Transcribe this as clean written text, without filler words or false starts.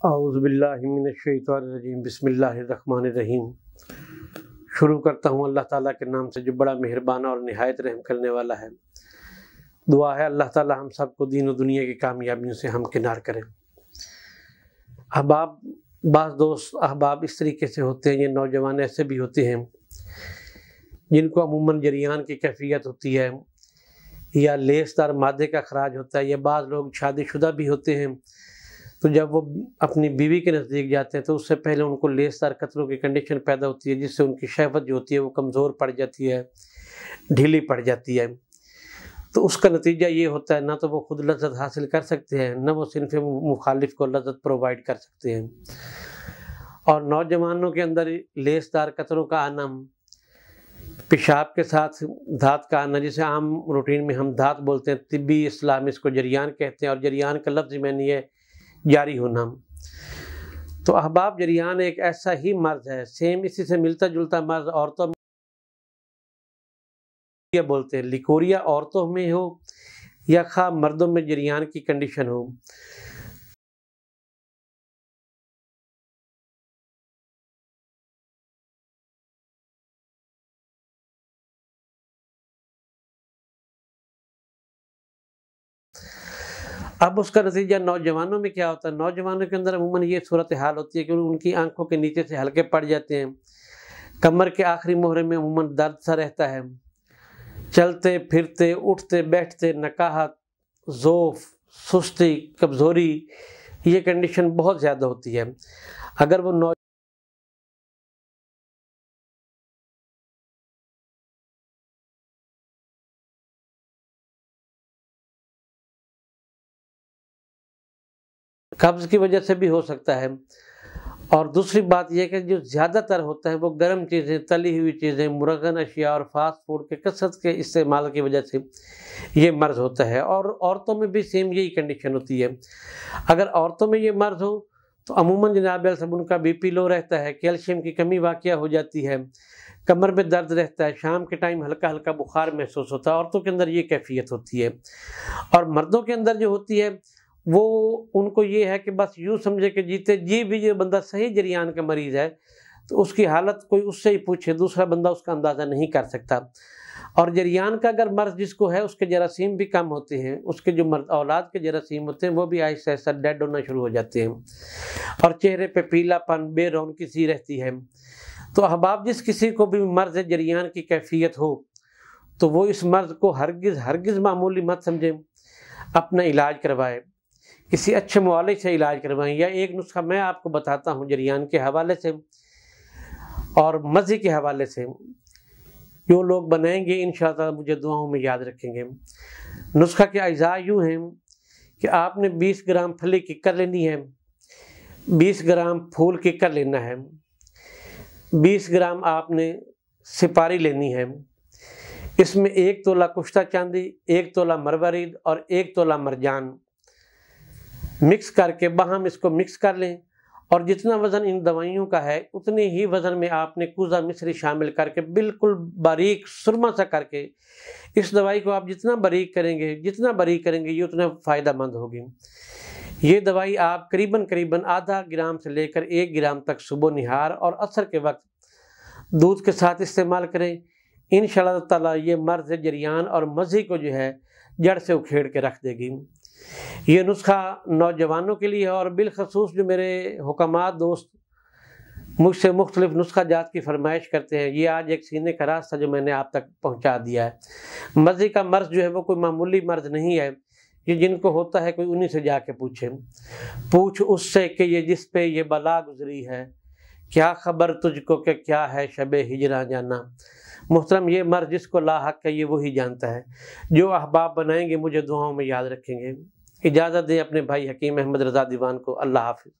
اعوذ باللہ من الشیطان الرجیم، بسم اللہ الرحمن الرحیم۔ شروع کرتا ہوں اللہ تعالیٰ کے نام سے جو بڑا مہربان اور نہایت رحم کرنے والا ہے۔ دعا ہے اللہ تعالیٰ ہم سب کو دین و دنیا کی کامیابیوں سے ہمکنار کریں۔ احباب، بعض دوست احباب اس طریقے سے ہوتے ہیں، یہ نوجوان ایسے بھی ہوتے ہیں جن کو عموماً جریان کی کیفیت ہوتی ہے یا لیس دار مادے کا اخراج ہوتا ہے، یا بعض لوگ شادی شدہ بھی ہوتے ہیں تو جب وہ اپنی بیوی کے نزدیک جاتے ہیں تو اس سے پہلے ان کو لیس دار قطروں کی کنڈیشن پیدا ہوتی ہے، جس سے ان کی شہوت جو ہوتی ہے وہ کمزور پڑ جاتی ہے، ڈھیلی پڑ جاتی ہے۔ تو اس کا نتیجہ یہ ہوتا ہے نہ تو وہ خود لذت حاصل کر سکتے ہیں، نہ وہ صنف مخالف کو لذت پرووائڈ کر سکتے ہیں۔ اور نوجوانوں کے اندر لیس دار قطروں کا آنا، پیشاب کے ساتھ دھات کا آنا، جسے عام روٹین میں ہم دھات بولتے ہیں، طبی اصطلاح میں اس کو جریان کہتے ہیں، اور جریان کا لفظ معنی ہے جاری ہونا۔ تو احباب، جریان ایک ایسا ہی مرض ہے، سیم اسی سے ملتا جلتا مرض عورتوں میں بولتے ہیں، لیکوریا عورتوں میں ہو یا خواہ مردوں میں جریان کی کنڈیشن ہو۔ اب اس کا نتیجہ نوجوانوں میں کیا ہوتا ہے؟ نوجوانوں کے اندر عموماً یہ صورتحال ہوتی ہے کہ ان کی آنکھوں کے نیچے سے حلقے پڑ جاتے ہیں، کمر کے آخری مہرے میں عموماً درد سا رہتا ہے، چلتے پھرتے اٹھتے بیٹھتے نقاہت، ضعف، سستی، کمزوری، یہ کنڈیشن بہت زیادہ ہوتی ہے۔ اگر وہ قبض کی وجہ سے بھی ہو سکتا ہے، اور دوسری بات یہ کہ جو زیادہ تر ہوتا ہے وہ گرم چیزیں، تلی ہوئی چیزیں، مرغن اشیاء اور فاسٹ فوڈ کے کثرت کے استعمال کی وجہ سے یہ مرض ہوتا ہے۔ اور عورتوں میں بھی سیم یہی کنڈیشن ہوتی ہے۔ اگر عورتوں میں یہ مرض ہو تو عموماً جناب صاحب ان کا بی پی لو رہتا ہے، کیلشیم کی کمی واقع ہو جاتی ہے، کمر میں درد رہتا ہے، شام کے ٹائم ہلکا ہلکا بخار محسوس ہوتا ہے۔ عورتوں کے اندر یہ کیفیت ہوتی ہے، اور مردوں کے اندر جو ہوتی ہے وہ ان کو یہ ہے کہ بس یوں سمجھے کہ جیتے جی بھی یہ بندہ صحیح جریان کا مریض ہے تو اس کی حالت کوئی اس سے ہی پوچھے، دوسرا بندہ اس کا اندازہ نہیں کر سکتا۔ اور جریان کا اگر مرض جس کو ہے اس کے جراثیم بھی کم ہوتے ہیں، اس کے جو اولاد کے جراثیم ہوتے ہیں وہ بھی آہستہ آہستہ ڈیڈ ہونا شروع ہو جاتے ہیں، اور چہرے پہ پیلا پن، بے رونقی سی رہتی ہے۔ تو احباب، جس کسی کو بھی مرض جریان کی کیفیت ہو تو وہ اس مرض کو ہرگز معمولی مت سمجھیں، اپنا علاج کروائے، کسی اچھے معالج سے علاج کروائیں، یا ایک نسخہ میں آپ کو بتاتا ہوں جریان کے حوالے سے اور مزے کے حوالے سے، جو لوگ بنائیں گے انشاءاللہ مجھے دعاؤں میں یاد رکھیں گے۔ نسخہ کے اجزاء یوں ہیں کہ آپ نے 20 گرام پھلی ککر لینی ہے، 20 گرام پھول ککر لینا ہے، 20 گرام آپ نے سپاری لینی ہے، اس میں 1 تولہ کشتہ چاندی، 1 تولہ مروارید اور 1 تولہ مرجان مکس کر کے باہم اس کو مکس کر لیں، اور جتنا وزن ان دوائیوں کا ہے اتنے ہی وزن میں آپ نے کوزہ مصری شامل کر کے بالکل باریک سرما سا کر کے، اس دوائی کو آپ جتنا باریک کریں گے یہ اتنا فائدہ مند ہوگی۔ یہ دوائی آپ قریباً آدھا گرام سے لے کر 1 گرام تک صبح نہار اور عصر کے وقت دودھ کے ساتھ استعمال کریں۔ انشاءاللہ تعالیٰ یہ مرض جریان اور مزی کو جو ہے جڑ سے اکھیڑ کے رکھ دے گی۔ یہ نسخہ نوجوانوں کے لیے ہے، اور بالخصوص جو میرے حکامات دوست مجھ سے مختلف نسخہ جات کی فرمائش کرتے ہیں، یہ آج ایک سینے کا راز تھا جو میں نے آپ تک پہنچا دیا ہے۔ مزے کا مرض جو ہے وہ کوئی معمولی مرض نہیں ہے، یہ جن کو ہوتا ہے کوئی انہی سے جا کے پوچھ اس سے کہ یہ جس پہ یہ بلا گزری ہے، کیا خبر تجھ کو کہ کیا ہے شب ہجراں جانا۔ محترم، یہ مرض جس کو لاحق ہے یہ وہی جانتا ہے۔ جو احباب بنائیں گے مجھے دعاؤں میں یاد رکھیں گے۔ اجازت دیں اپنے بھائی حکیم احمد رضا دیوان کو۔ اللہ حافظ۔